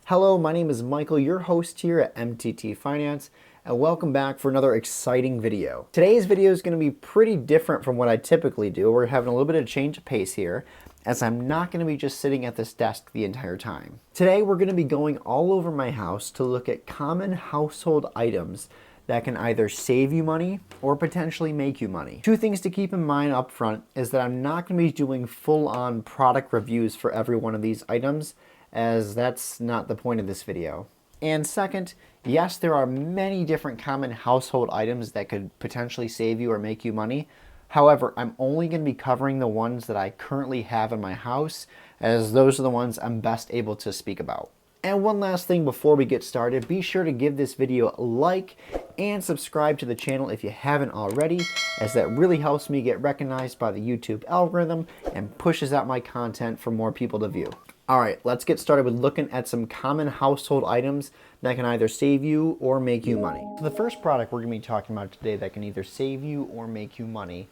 Hello, my name is Michael, your host here at MTT Finance, and welcome back for another exciting video. Today's video is going to be pretty different from what I typically do. We're having a little bit of change of pace here, as I'm not going to be just sitting at this desk the entire time. Today we're going to be going all over my house to look at common household items that can either save you money or potentially make you money. Two things to keep in mind up front is that I'm not going to be doing full-on product reviews for every one of these items, as that's not the point of this video. And second, yes, there are many different common household items that could potentially save you or make you money. However, I'm only going to be covering the ones that I currently have in my house, as those are the ones I'm best able to speak about. And one last thing before we get started, be sure to give this video a like and subscribe to the channel if you haven't already, as that really helps me get recognized by the YouTube algorithm and pushes out my content for more people to view. All right, let's get started with looking at some common household items that can either save you or make you money. So the first product we're going to be talking about today that can either save you or make you money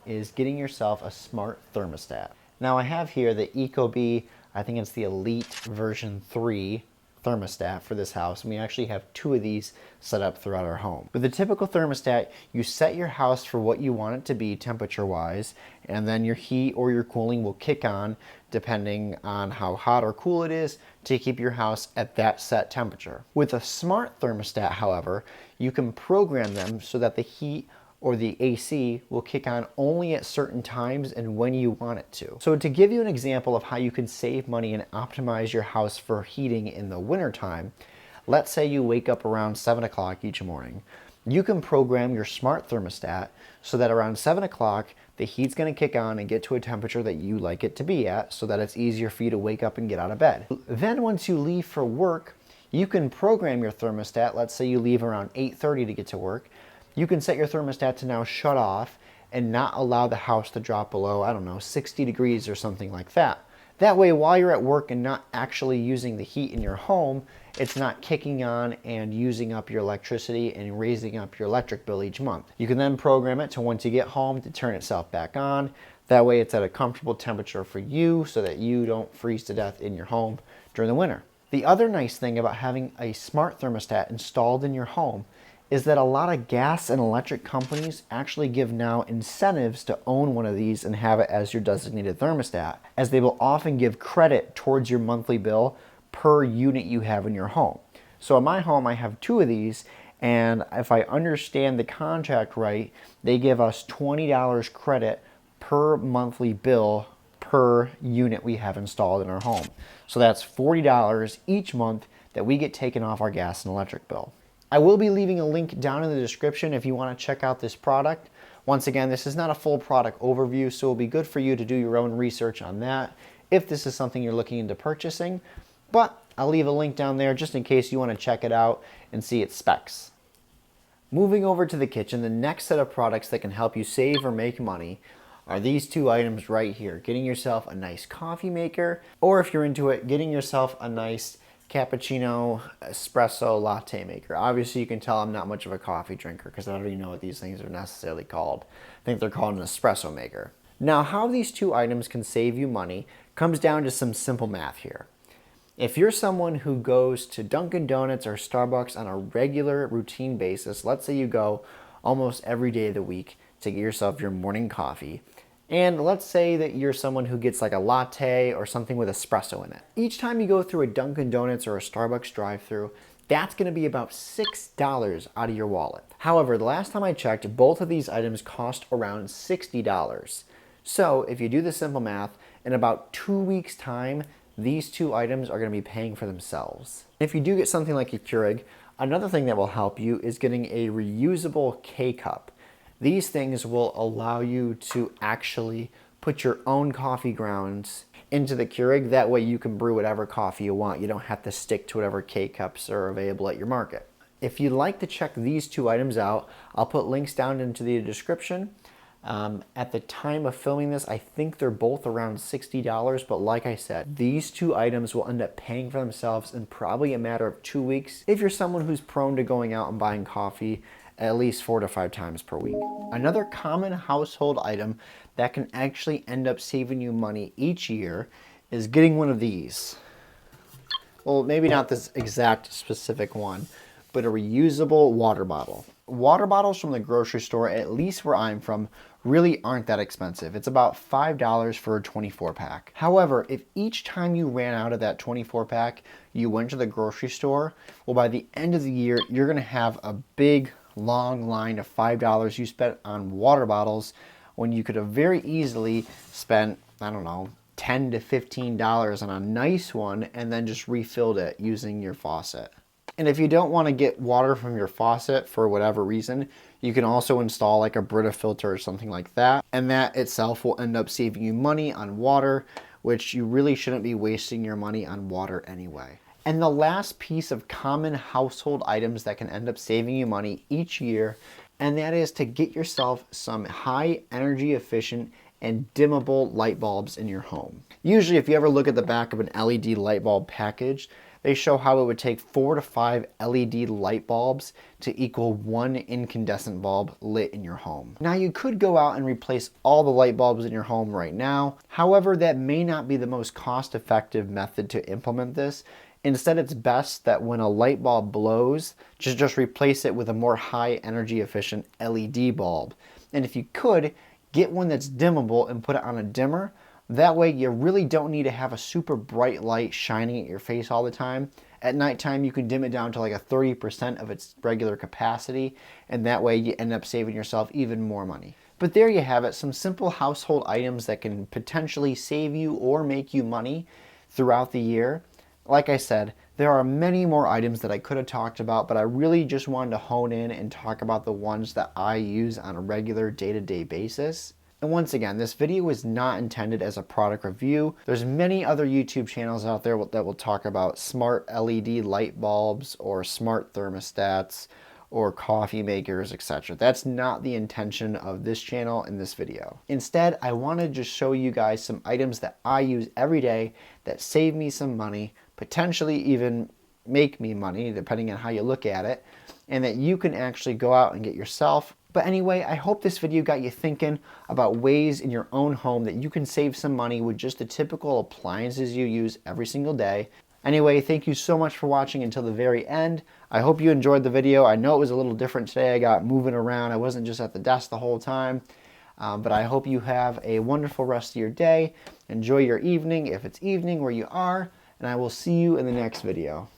is getting yourself a smart thermostat. Now I have here the Ecobee, I think it's the Elite version 3 thermostat for this house, and we actually have two of these set up throughout our home. With a typical thermostat, you set your house for what you want it to be temperature wise, and then your heat or your cooling will kick on depending on how hot or cool it is to keep your house at that set temperature. With a smart thermostat, however, you can program them so that the heat or the AC will kick on only at certain times and when you want it to. So to give you an example of how you can save money and optimize your house for heating in the wintertime, let's say you wake up around 7 o'clock each morning. You can program your smart thermostat so that around 7 o'clock, the heat's gonna kick on and get to a temperature that you like it to be at so that it's easier for you to wake up and get out of bed. Then once you leave for work, you can program your thermostat. Let's say you leave around 8:30 to get to work. You can set your thermostat to now shut off and not allow the house to drop below, I don't know, 60 degrees or something like that. That way, while you're at work and not actually using the heat in your home, it's not kicking on and using up your electricity and raising up your electric bill each month. You can then program it to once you get home to turn itself back on. That way it's at a comfortable temperature for you so that you don't freeze to death in your home during the winter. The other nice thing about having a smart thermostat installed in your home is that a lot of gas and electric companies actually give now incentives to own one of these and have it as your designated thermostat, as they will often give credit towards your monthly bill per unit you have in your home. So in my home, I have two of these, and if I understand the contract right, they give us $20 credit per monthly bill per unit we have installed in our home. So that's $40 each month that we get taken off our gas and electric bill. I will be leaving a link down in the description if you want to check out this product. Once again, this is not a full product overview, so it'll be good for you to do your own research on that if this is something you're looking into purchasing. But I'll leave a link down there just in case you want to check it out and see its specs. Moving over to the kitchen, the next set of products that can help you save or make money are these two items right here. Getting yourself a nice coffee maker, or if you're into it, getting yourself a nice cappuccino espresso latte maker. Obviously you can tell I'm not much of a coffee drinker because I don't even know what these things are necessarily called. I think they're called an espresso maker. Now, how these two items can save you money comes down to some simple math here. If you're someone who goes to Dunkin' Donuts or Starbucks on a regular routine basis, let's say you go almost every day of the week to get yourself your morning coffee, and let's say that you're someone who gets like a latte or something with espresso in it. Each time you go through a Dunkin' Donuts or a Starbucks drive-thru, that's gonna be about $6 out of your wallet. However, the last time I checked, both of these items cost around $60. So if you do the simple math, in about 2 weeks' time, these two items are gonna be paying for themselves. If you do get something like a Keurig, another thing that will help you is getting a reusable K-cup. These things will allow you to actually put your own coffee grounds into the Keurig. That way you can brew whatever coffee you want. You don't have to stick to whatever K-cups are available at your market. If you'd like to check these two items out, I'll put links down into the description. At the time of filming this, I think they're both around $60, but like I said, these two items will end up paying for themselves in probably a matter of 2 weeks if you're someone who's prone to going out and buying coffee at least 4 to 5 times per week. Another common household item that can actually end up saving you money each year is getting one of these. well, maybe not this exact specific one, but a reusable water bottle. Water bottles from the grocery store, at least where I'm from, really aren't that expensive. It's about $5 for a 24 pack. However, if each time you ran out of that 24 pack, you went to the grocery store, well, by the end of the year, you're gonna have a big, long line of $5 you spent on water bottles when you could have very easily spent, I don't know, $10 to $15 on a nice one and then just refilled it using your faucet. And if you don't want to get water from your faucet for whatever reason, you can also install like a Brita filter or something like that. And that itself will end up saving you money on water, which you really shouldn't be wasting your money on water anyway. And the last piece of common household items that can end up saving you money each year, and that is to get yourself some high energy efficient and dimmable light bulbs in your home. Usually if you ever look at the back of an LED light bulb package, they show how it would take 4 to 5 LED light bulbs to equal 1 incandescent bulb lit in your home. Now you could go out and replace all the light bulbs in your home right now. However, that may not be the most cost-effective method to implement this. Instead, it's best that when a light bulb blows, just replace it with a more high energy efficient LED bulb. And if you could, get one that's dimmable and put it on a dimmer. That way you really don't need to have a super bright light shining at your face all the time. At nighttime you can dim it down to like a 30% of its regular capacity, and that way you end up saving yourself even more money. But there you have it, some simple household items that can potentially save you or make you money throughout the year. Like I said, there are many more items that I could have talked about, but I really just wanted to hone in and talk about the ones that I use on a regular day-to-day basis. And once again, this video is not intended as a product review. There's many other YouTube channels out there that will talk about smart LED light bulbs or smart thermostats or coffee makers, etc. That's not the intention of this channel in this video. Instead, I want to just show you guys some items that I use every day that save me some money, potentially even make me money, depending on how you look at it, and that you can actually go out and get yourself. But anyway, I hope this video got you thinking about ways in your own home that you can save some money with just the typical appliances you use every single day. Anyway, thank you so much for watching until the very end. I hope you enjoyed the video. I know it was a little different today. I got moving around. I wasn't just at the desk the whole time. But I hope you have a wonderful rest of your day. Enjoy your evening if it's evening where you are. And I will see you in the next video.